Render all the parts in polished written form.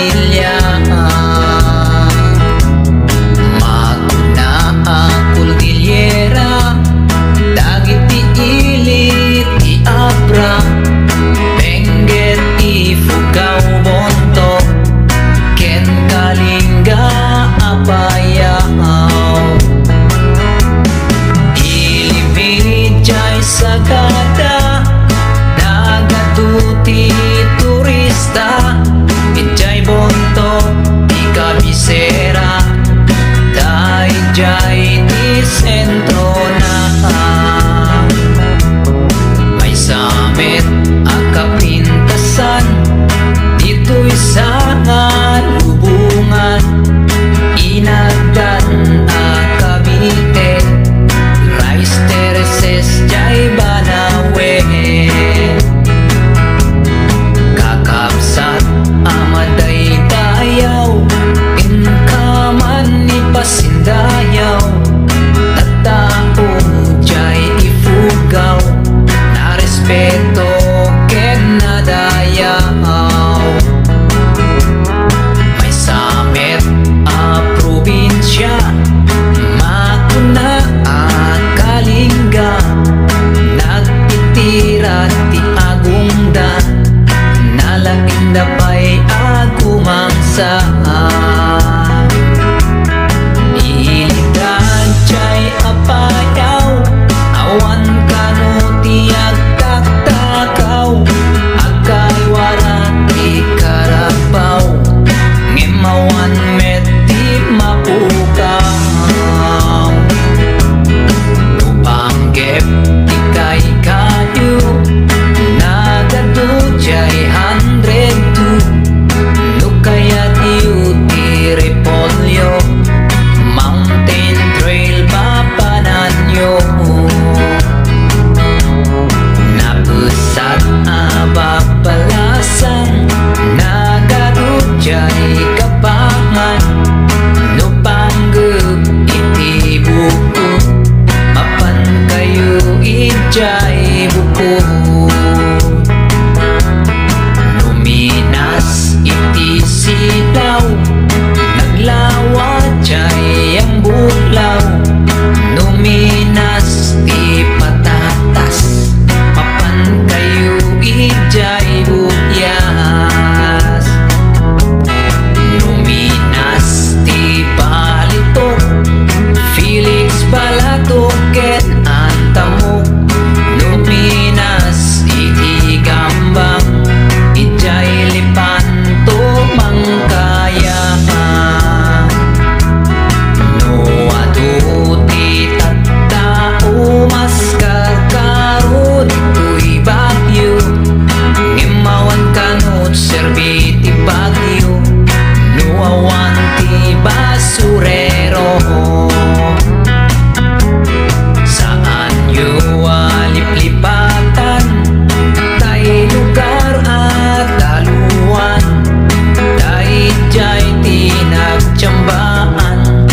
pamilya. Maguna Cordillera, dagiti ilit iabra, Benguet Ifugao Bonto, ken Kalinga Apayao. Ilimijay Sagada, nagatuti turista, Ijay Bonto, Ikabisera, Daijay di sentro na. May samit akapintasan, dito'y sa lubungan, Inagdan akabite, Rice Terraces jay Banawe. Kakabsat amaday dayaw, inkaman ni pasindayaw, tattao jay ifugaw, na respeto ken nadayaw. May samet a probinsya, Makuna at Kalinga, nagtitira ti agungda, nalakinda pa'y agumangsa. Ilidan jay apayaw, awan kano ti agtaktakaw, agkay wala ti karabaw, ngimawan met ti mapukaw. Tupanggep ti kay kayo, nagadu jay 102, no kaya tiyo ti repolyo, mountain trail papananyo. Napusat abapalasan, nagadu jay kapangan, no panggep iti buko, mapan kayo ijay buko. Luminas iti sidaw, naglawa jay ang bulaw, luminas ti patatas, mapan kayo ijay bukyas. Luminas ti balitok, Felix Balatok ken Antamok, luminas iti gambang, ijay lipanto mangkaya. No adu ti tattao maskar karo, dito'y Bagyo, ngimawan kanot serbi ti Bagyo, no awan ti basurero. Saan yu aliplipatan, tay lugar at daluan, tay jay ti nagtiyambaan,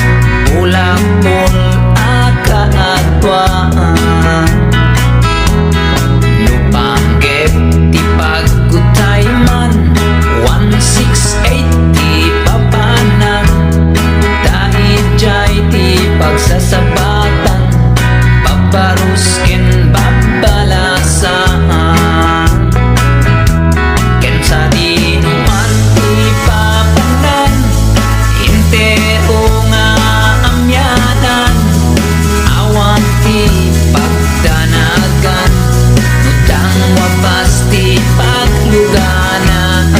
ulapol at kaagwaan. Lupanggep ti pagkutayman, 168 ti papanan, dahil jay ti pagsasabatan, paparus ken babalasan. Ken sa dinuman ti papanan, intero nga amyanan, awan ti pagdanagan, nutang wapas ti pagluganan.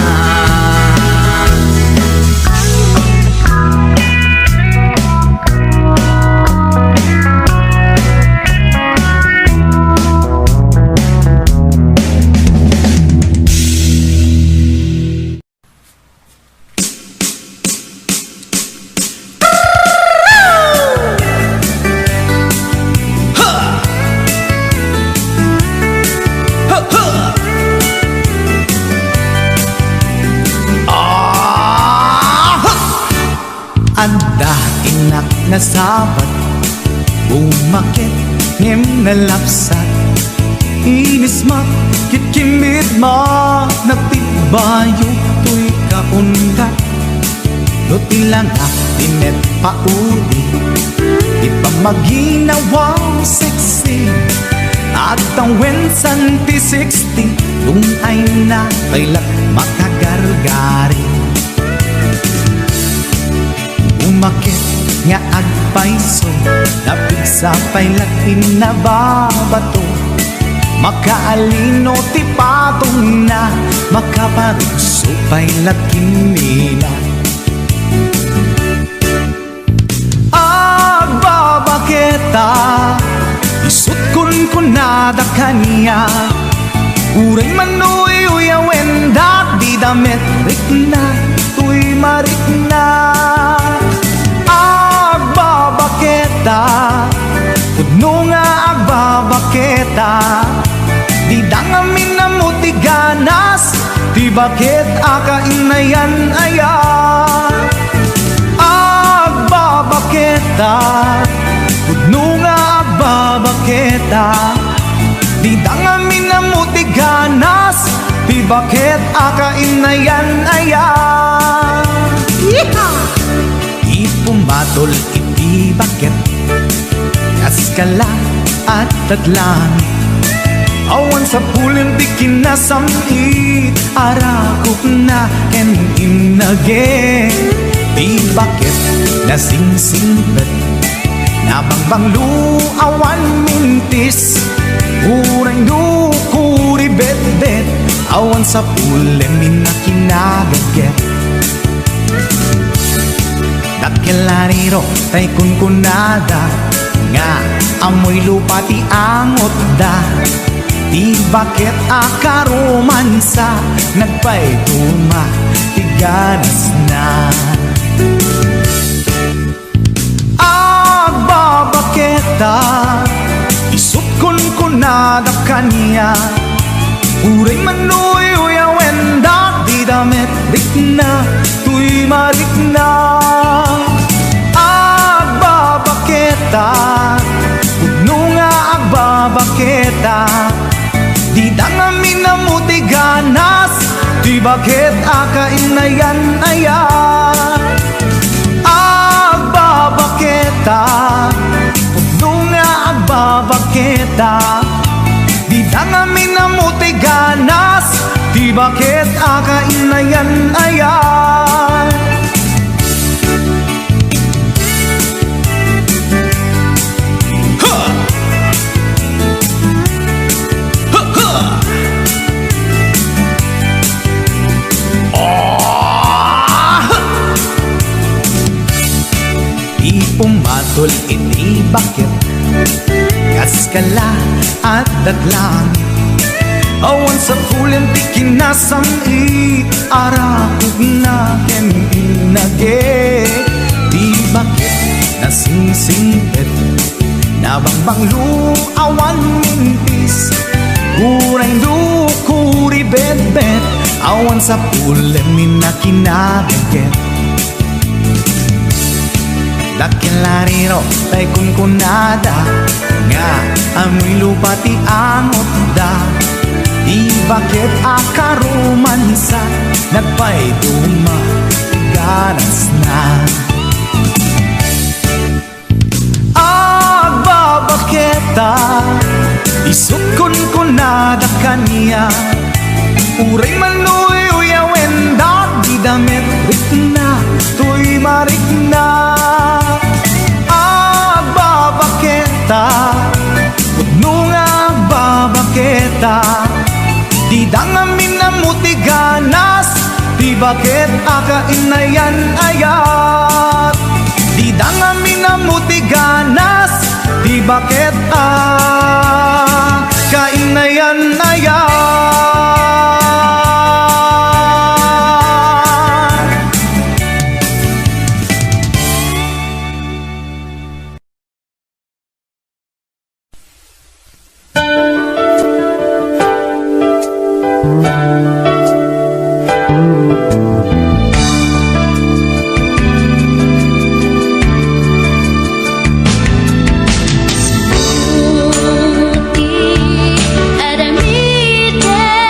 Anda inak na sabat, bumakit ngem nalapsat, inis mat kit kimit ma, nagtibayo tuy kap undat no tilang tinet paudi di pa maginawang sexy at ang wensan ti 60 kung ay na kailat makagargari umakit nga agpaiso napigsa pailat inababato makaalino ti patong na makaparuso pailat kinila agbabaketa isut kun nada kanya uray manuy uyawen dak di damit rikna tuy marikna agbabaketa kuno nga agbabaketa di dangamin na muti ganas di bakit akainayan aya agbabaketa kuno nga agbabaketa di dangamin na muti ganas di bakit akainayan aya ipumatol iti bakit kaskala at tadlangit awan sa pulin di kinasamit arakot na ken inage di bakit nasingsingpet nabangbang luawan mintis urang dukuri bet-bet awan sa pulin minakinagaget dakilariro tay kunkunada nga amoy lupa ti angot da di bakit akaromansa nagpaituma ti ganas na agbabaketa isut kunkunada kanya uray manuy uyawen dak di damit rikna tuy marikna agbabaketa kuno nga agbabaketa di dangamin na muti ganas di bakit akainayan aya agbabaketa kuno nga agbabaketa di dangamin na muti ganas di bakit akainayan aya pumatol iti bakit kaskala at datlangit awan sa kulim ti kinasamit arakot na ken inage di bakit nasingsingpet nabangbang luawan mintis urang dukuri bet-bet awan sa pulim minakinaget dakilariro tay kunkunada nga amoy lupa ti angot da di bakit akaromansa nagpaituma ganas na agbabaketa isut kunkunada kanya uray manuy uyawen dak di damit rikna tuy marikna kuno nga agbabaketa di dangamin na muti ganas di bakit akainayan ayat di dangamin na muti ganas di bakit akainayan ayat Buti aramide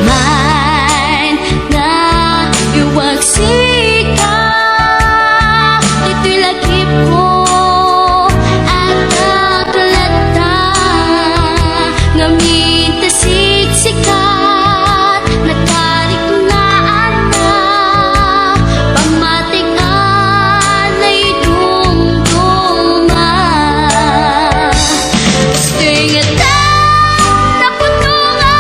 man nga iwagsik ka, ito'y lagip ko at nakalata nga mintasig sikat natarik na anak pamatikan ay dumduma gusto'y ngata na puno nga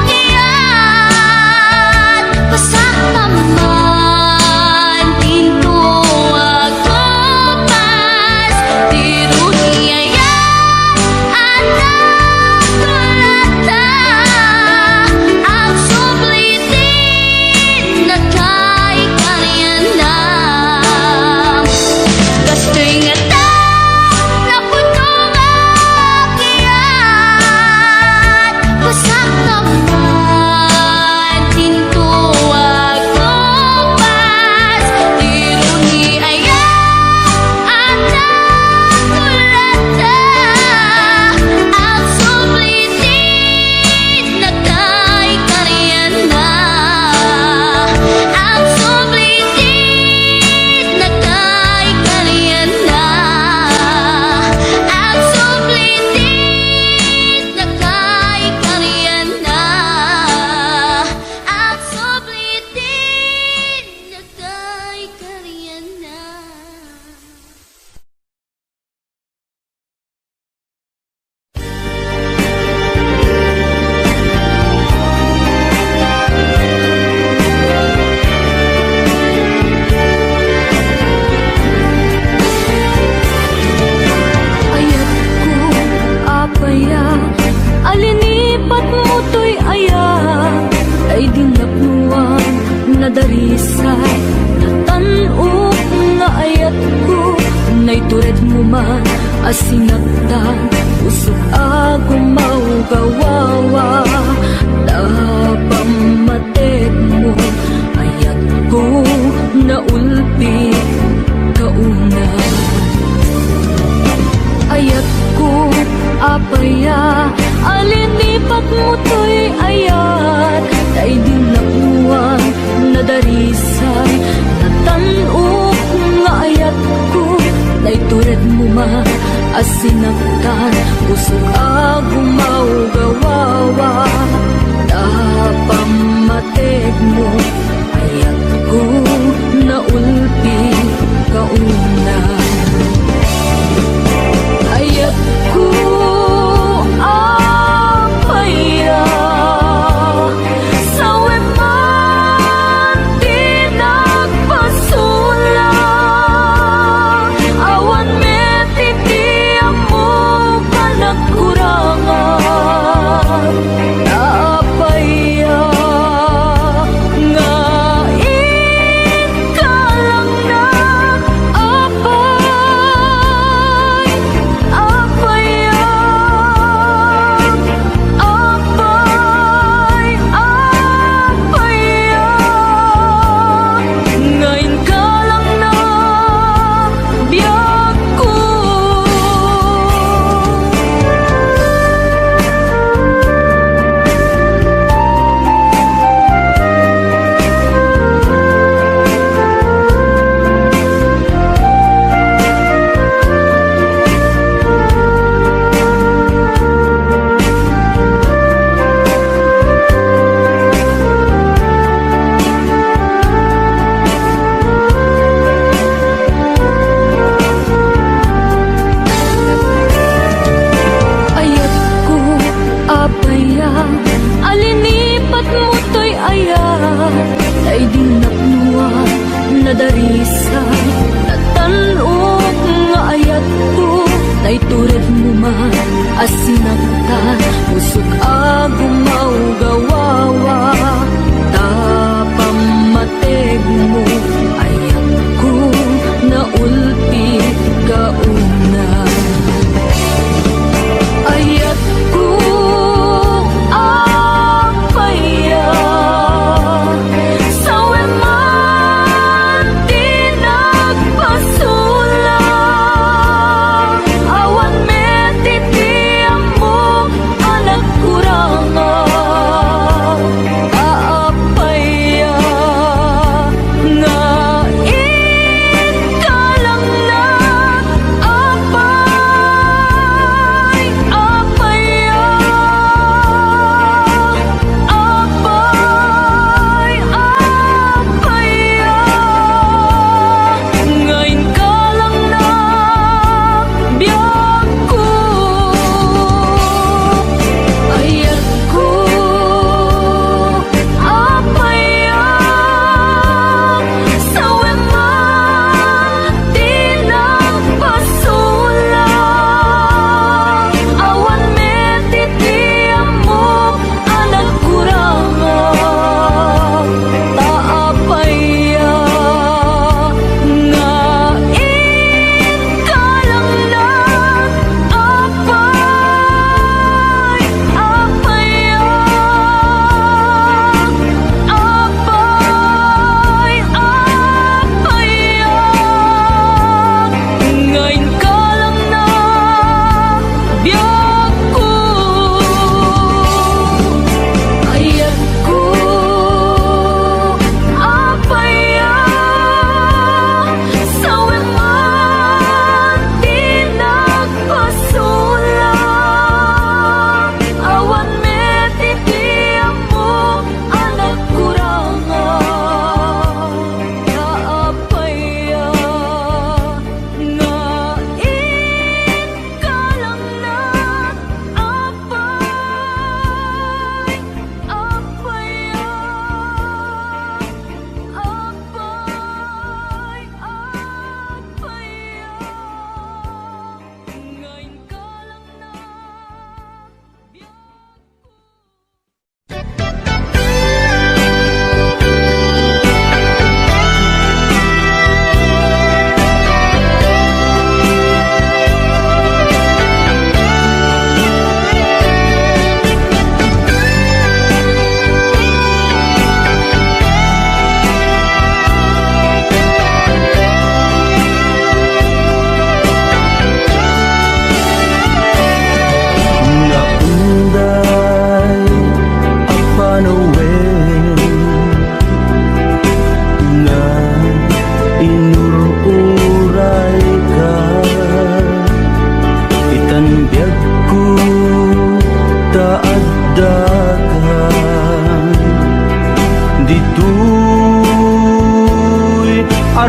kiyat pasak naman tinto ako pas tiro niyaya anak tulata ang sublitin na kay kanyanam gusto'y ngata na puno nga kiyat pasak naman tinto ako pas tiro niyaya anak tulata ang sublitin na kay kanyanam ang sublitin na kay kanyanam ang sublitin na kay kanyanam ang sublitin na kay kanyanam. Ayat ko, apaya, alinipat mo to'y aya, ay dinapnuan na darisay, natanok nga ayat ko, na'y tured mo man, asinagdan, usok ako maugawawa, napamated mo, ayat ko, naulpi, kauna. Ayat ko, apaya, alinipat mo to'y ayat, ay dinakuan na darisay, natanok nga ayat ko, na'y tured mo man, asinagtan, usok ako maugawawa, napamated mo, ayat ko, naulpi, kauna. Ayat ko, apaya, sawe man di nagpasula, awan met iti mo kanagkurangan, apaya, nga ikalang na apay, apaya, apay, apaya, ngayon ka lang na biyag ko. Ayat ko, apaya, alinipat mo to'y ayat, ay dinapnuan na darisay, natanok nga ayat ko, na'y tured mo man, asinagtan, usok ako maugawawa, tapamated mo, ayat ko, naulpi, kauna. Ayat ko, apaya, sawe man di nagpasula, awan met iti mo anak kura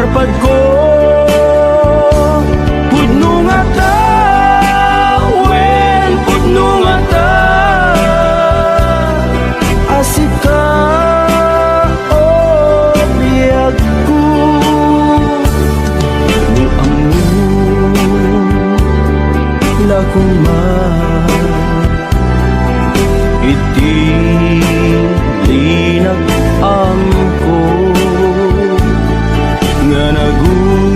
Marpad ko pudno nga ta, wen pudno nga ta, asik ka o biyag ko. Nung amun lakong iti linag ko nga naguray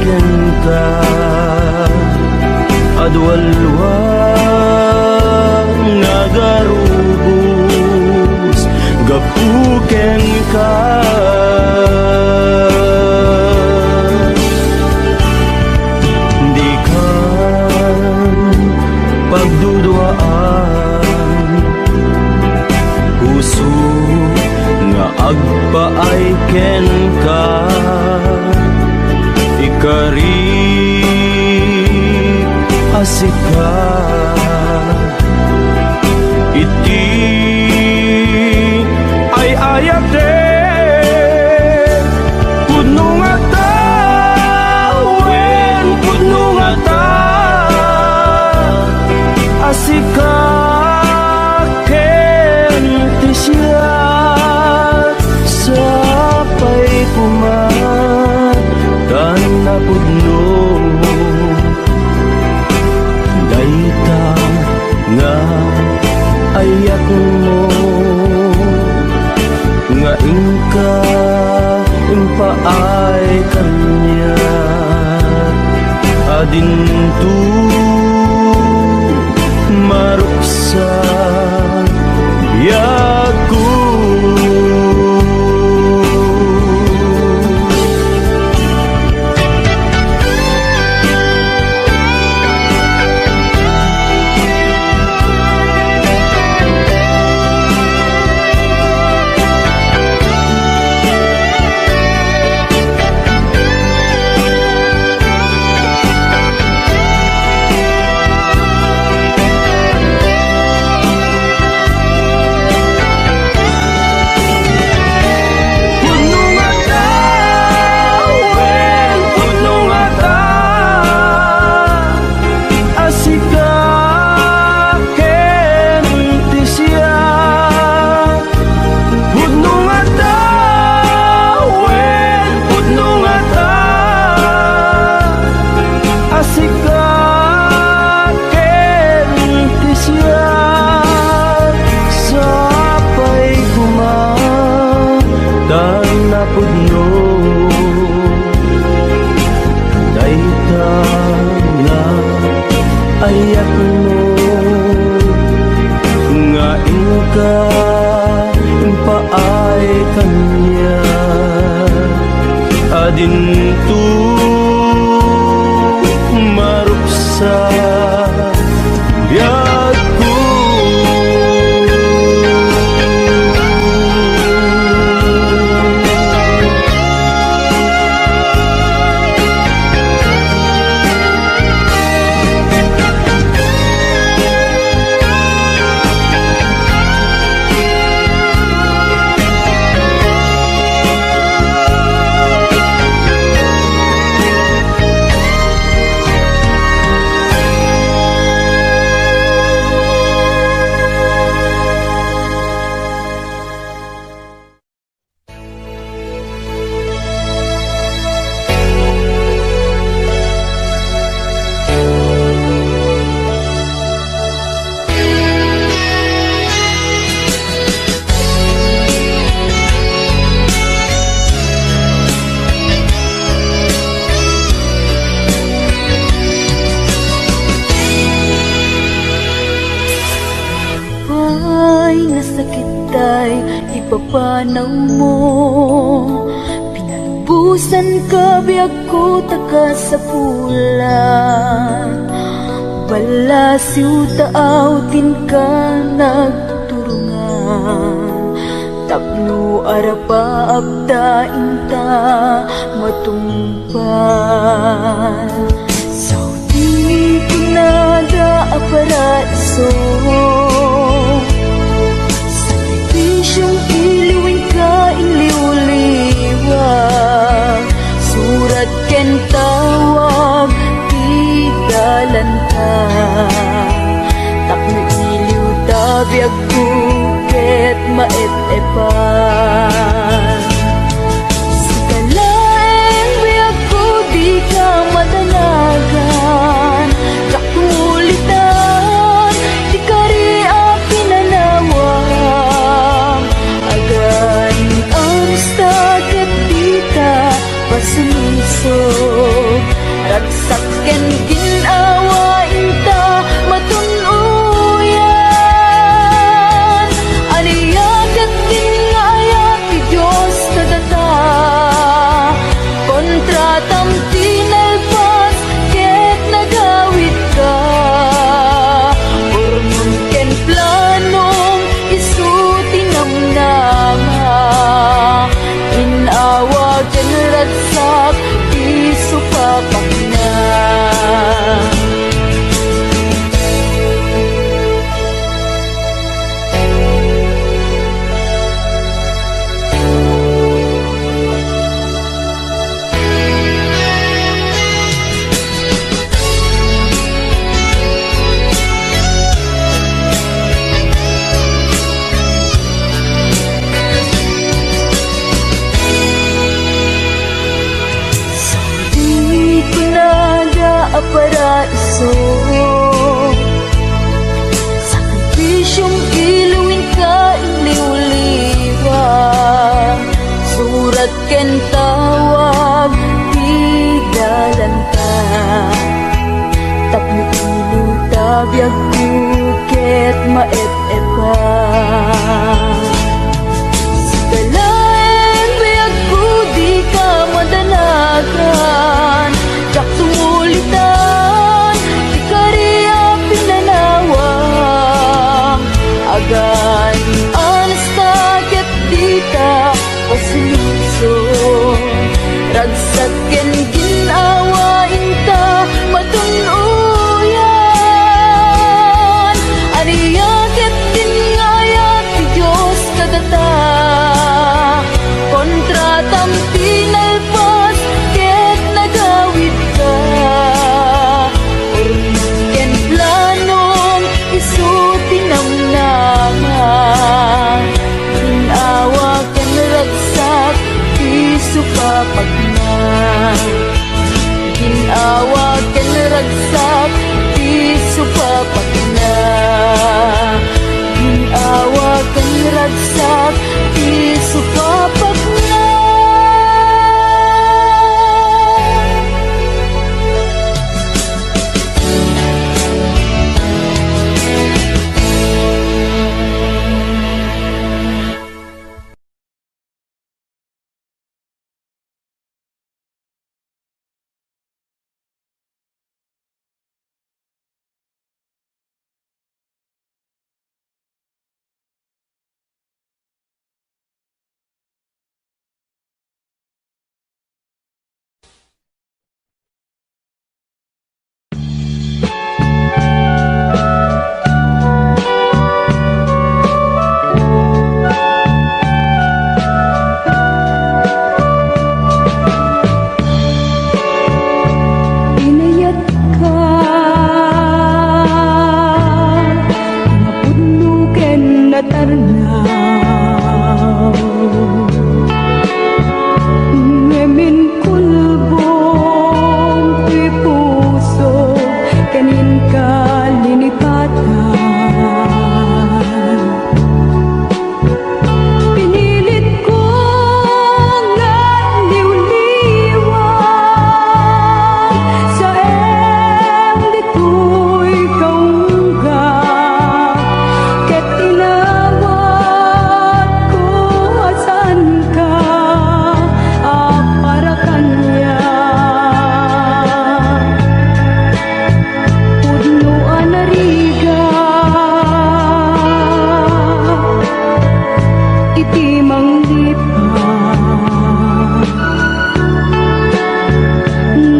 ken ka adwalwang nagarubos gapuken ka. Di ka pagduduaan puso nga agpaay ken ka, ikari asik ka iti ay ayak de pudno nga ta, wen pudno nga ta, asik ka ken ti siya sapay pumat tan napudno dayta nga ayak mo nga ingka impaay kanya adintu maruksa biyag ko. Ayak mo nga ingka impaay kanya adintu maruksa biyag ko. Ipapanaw mo, pinalbusan ka biyag ko taka sa pulan, balasiw taawtin ka nagturungan, tapno arapa abdain ta matumpan. Saudi pinada aparaiso, sakripisyong iliwin ka iliuli, biag bukit maet-epan. Sikalaeng biag ko di ka madanagan, kakulitan di ka ria pinanawang. Agan ang sakit di ka pasulusog, ragsaken ginawain ta matunuyan. Aniyagat ginayat ti Diyos kadata, kontra tamti nalpas ket nagawid ka. Urnon ken planong isu tinamnama, inawa ken ragsak di supapak na. Di ko nada paraiso, sakripisyong iluwin ka iliw-liwa. Surat ken tawag di dalanta, tapno iliw tabiag bukit maet-epan. Sikalaeng biag ko di ka madanagan, kakulitan di ka ria pinanawang. Agan ang sakit di ka pasilusong, ragsak ken ginawain ta matunuyan. Aniyaket din ngayat ti Diyos kadata, kontra tamti nalpas ket nagawid ka. Ken planong isu tinamnama, ginawa ken ragsak di supapak na. Ginawa ken ragsak di supapak na. Ginawa ken ragsak di supapak na. Inayat ka, napudno ken natarnaw. Ngemin kulbong ti puso, kanin ka linipatan. Pinilit ko nga liw-liwan, sa em di ko'y kaunggat. Ket inawat ko asan ka, para kanya. Pudno anariga, iti manglipan.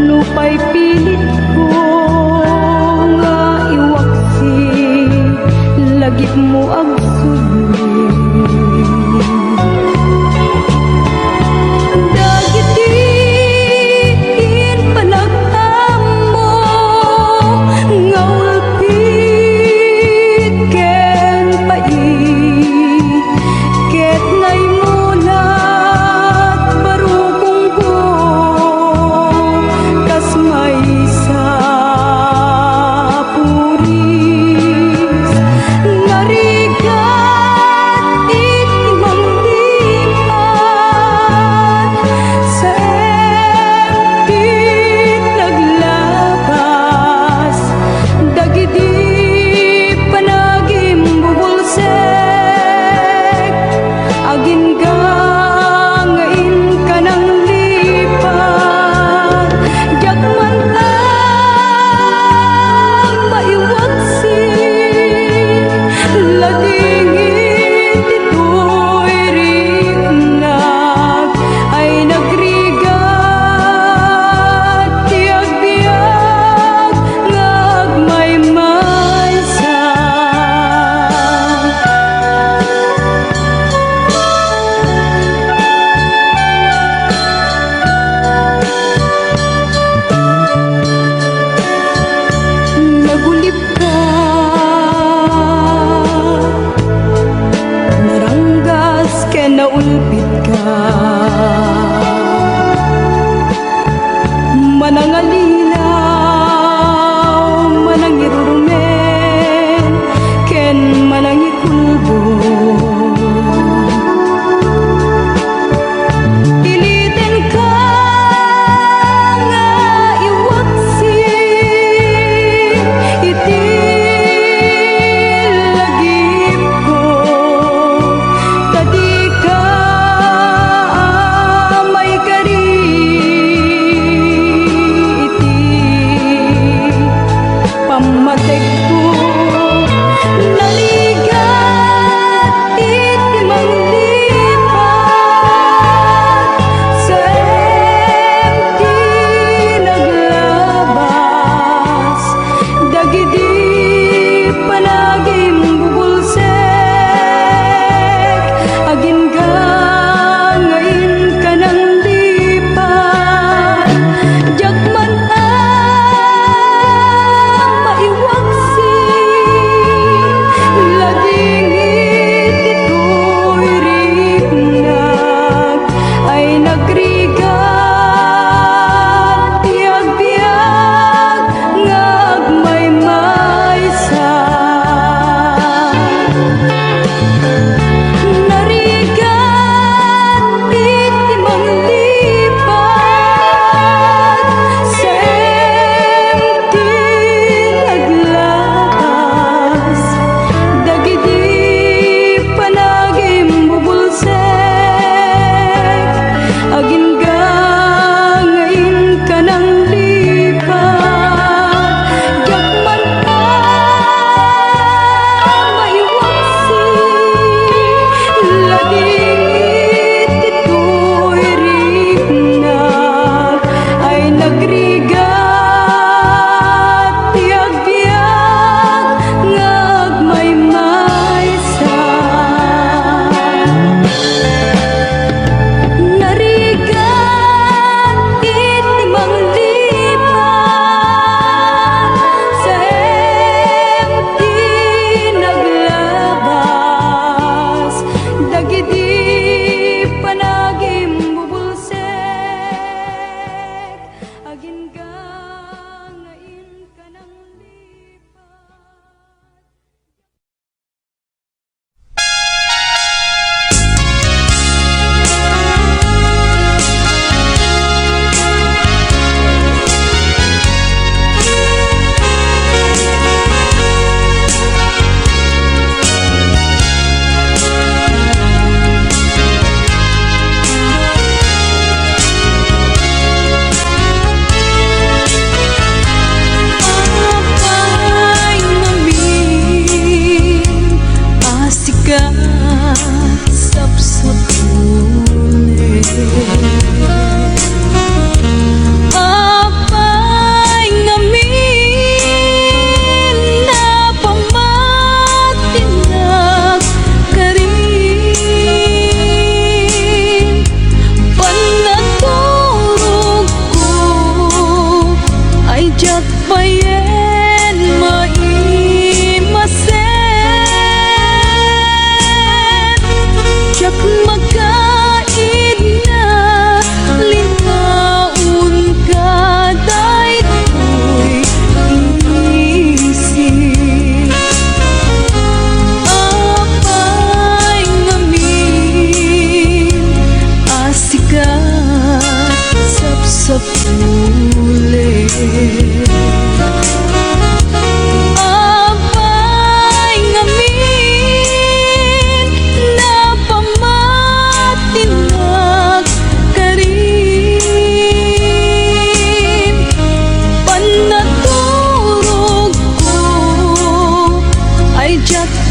Nupay pilit ko nga iwaksi, lagip mo agsulit. Dagiti in panagtamo, nga ulpit ken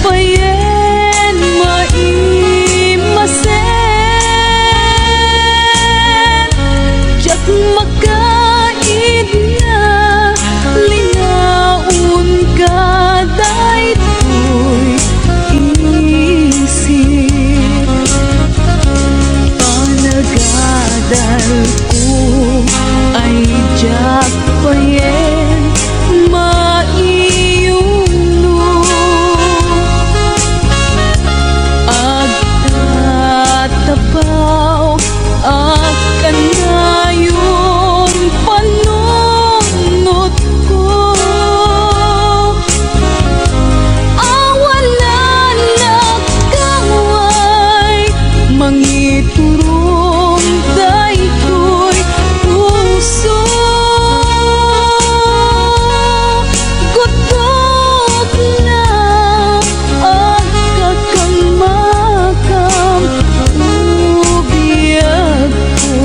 payen maimasen jak makaid na lingaon ka daytoy isip panagadal ko ay jak payen maiyuno agtatapaw akan ngayon panunot ko awalan na kaway mangiturong daytoy puso gutok na ang kakamakam ubiyag ko.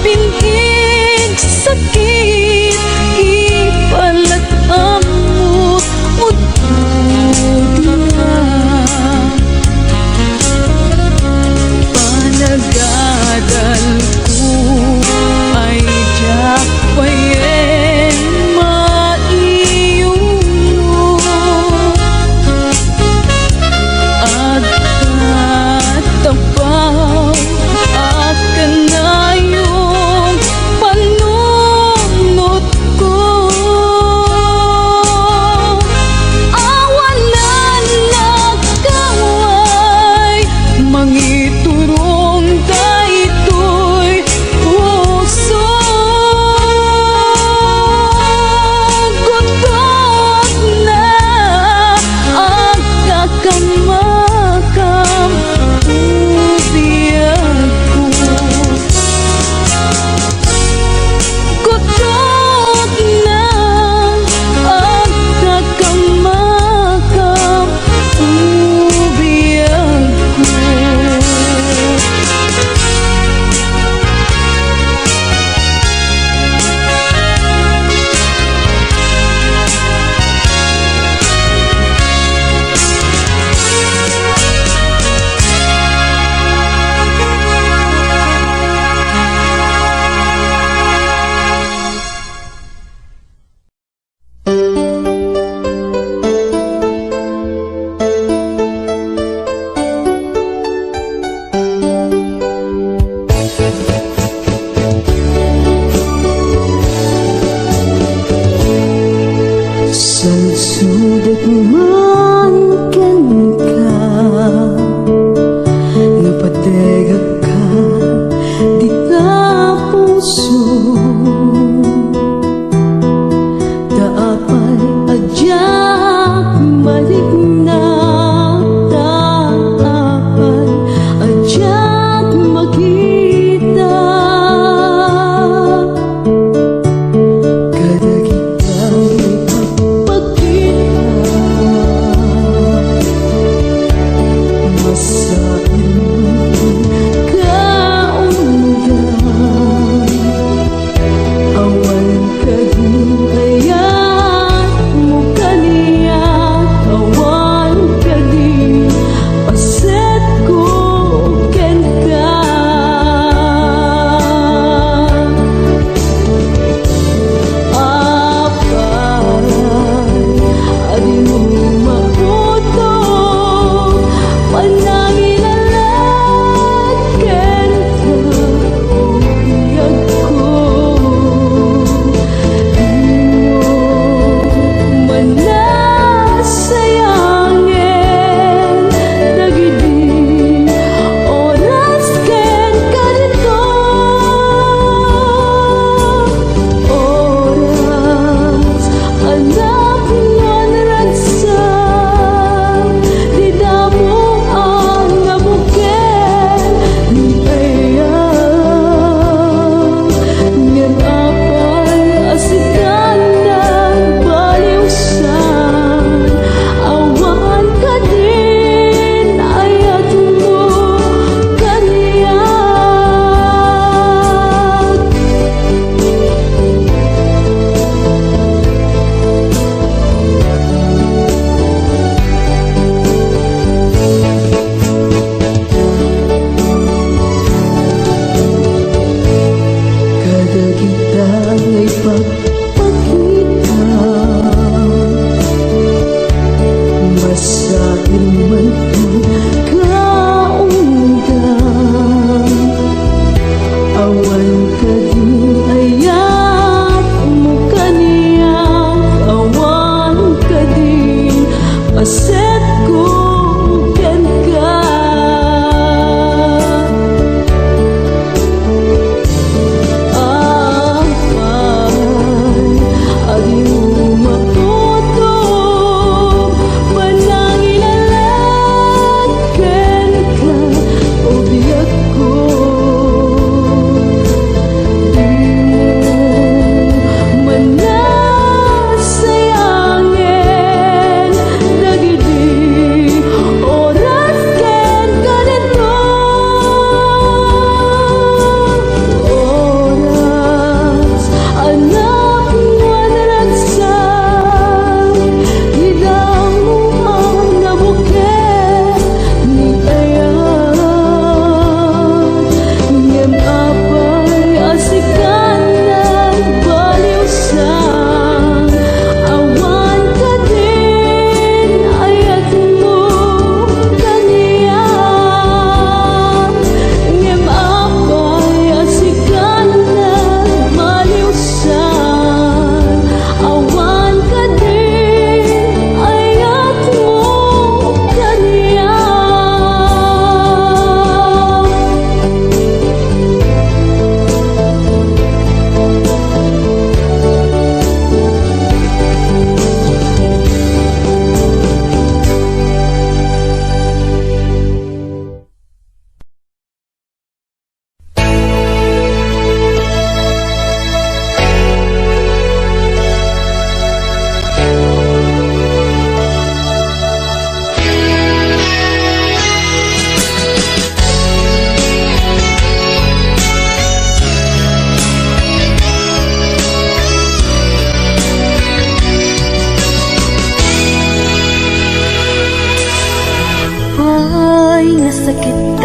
Pagkabintig sakit ipalag amot udod na panagadal ko ay jak payen maiyuno agtatapaw akan ngayong panunot ko awalan na kaway mangiturong daytoy puso gutok na ang kakamakam ubiyag ko gutok na ang kakamakam ubiyag ko. Sulit man ken ka napategak ka di ka puso daapay adyak maligna daapay adyak makita kadagitang pagkita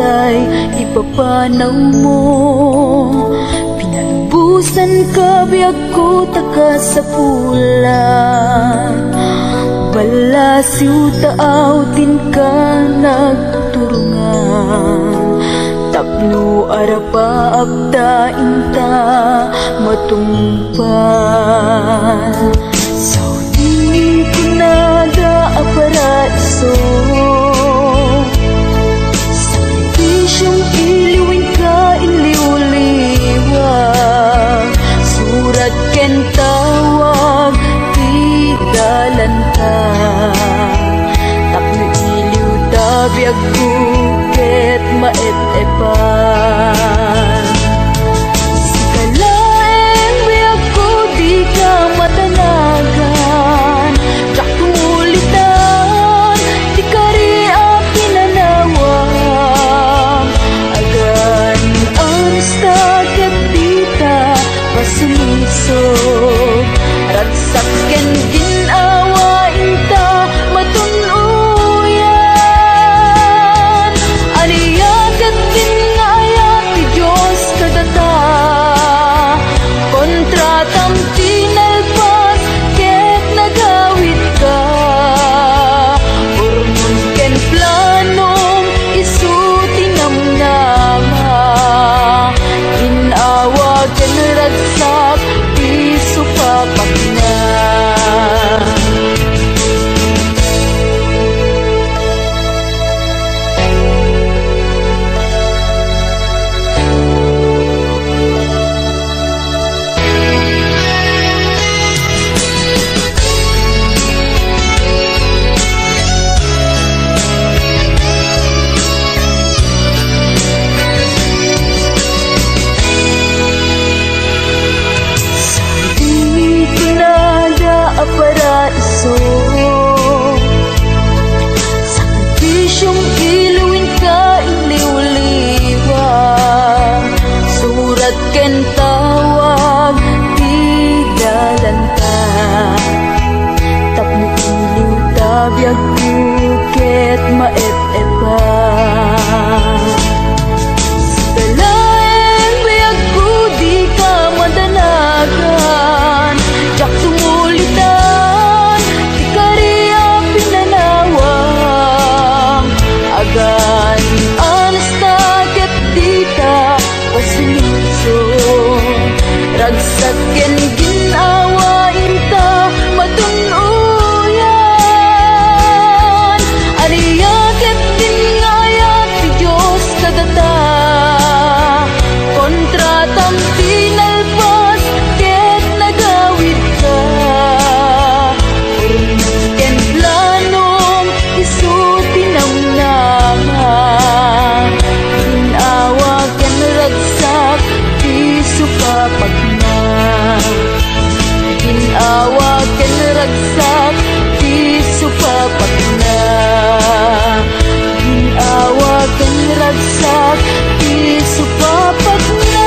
ita'y ipapanaw mo. Pinalubusan ka, biyag ko taka sa pula. Balasiw taaw din ka nagturungan. Tapno arapa abda inta matumpan. Saudi pinada aparaiso. Sakripisyong iliwin ka iliw-liwa. Surat ken tawag dalan ka. Tapno iliw tabiyag kuket maep-epan. Sikalaeng biyag ko di ka matanagan. Tsak tumulitan, di ka ria pinanawang. Agan ang staket dita pasulisog. Ragsak ken ginawa inta matunuyan. Aliyagat din nga ayat ti Diyos kadata. Kontratam tinalpas ket nagawid ka. Urmon ken planong isu tinamnama. Ginawa ken ragsak piso papak na. Saudi pinada aparaiso. Sakripisyong iluwin ka iliw-liwa. Surat ken tawag di dalan ka. Tapno iliw tabiyag kuket maep-epan. Sikalaeng biyag ko di ka madanagan. Tsak tumulitan, di ka ria pinanawang. Agan anas taket dita pasulisog. Ragsak ken ginawa inta matunuyan. Aliyaket din nga ayat ti Diyos kadata. Kontratam tinalpas ket nagawid ka. Urmon ken planong isu tinamnama. Ginawa ken ragsak piso papak na. Ginawa ken ragsak piso papak na. Ginawa ken ragsak piso papak na.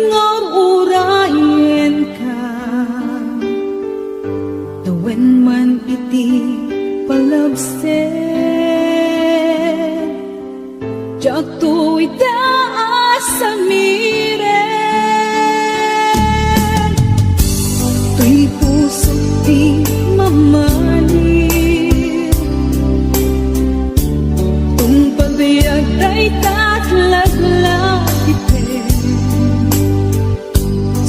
ngor urayen ka. Tawen man iti palabsen, jak to'y daas sa miren. To'y puso di mamanin, tung pabiyag ay tatlaglag iten.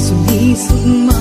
Sulisog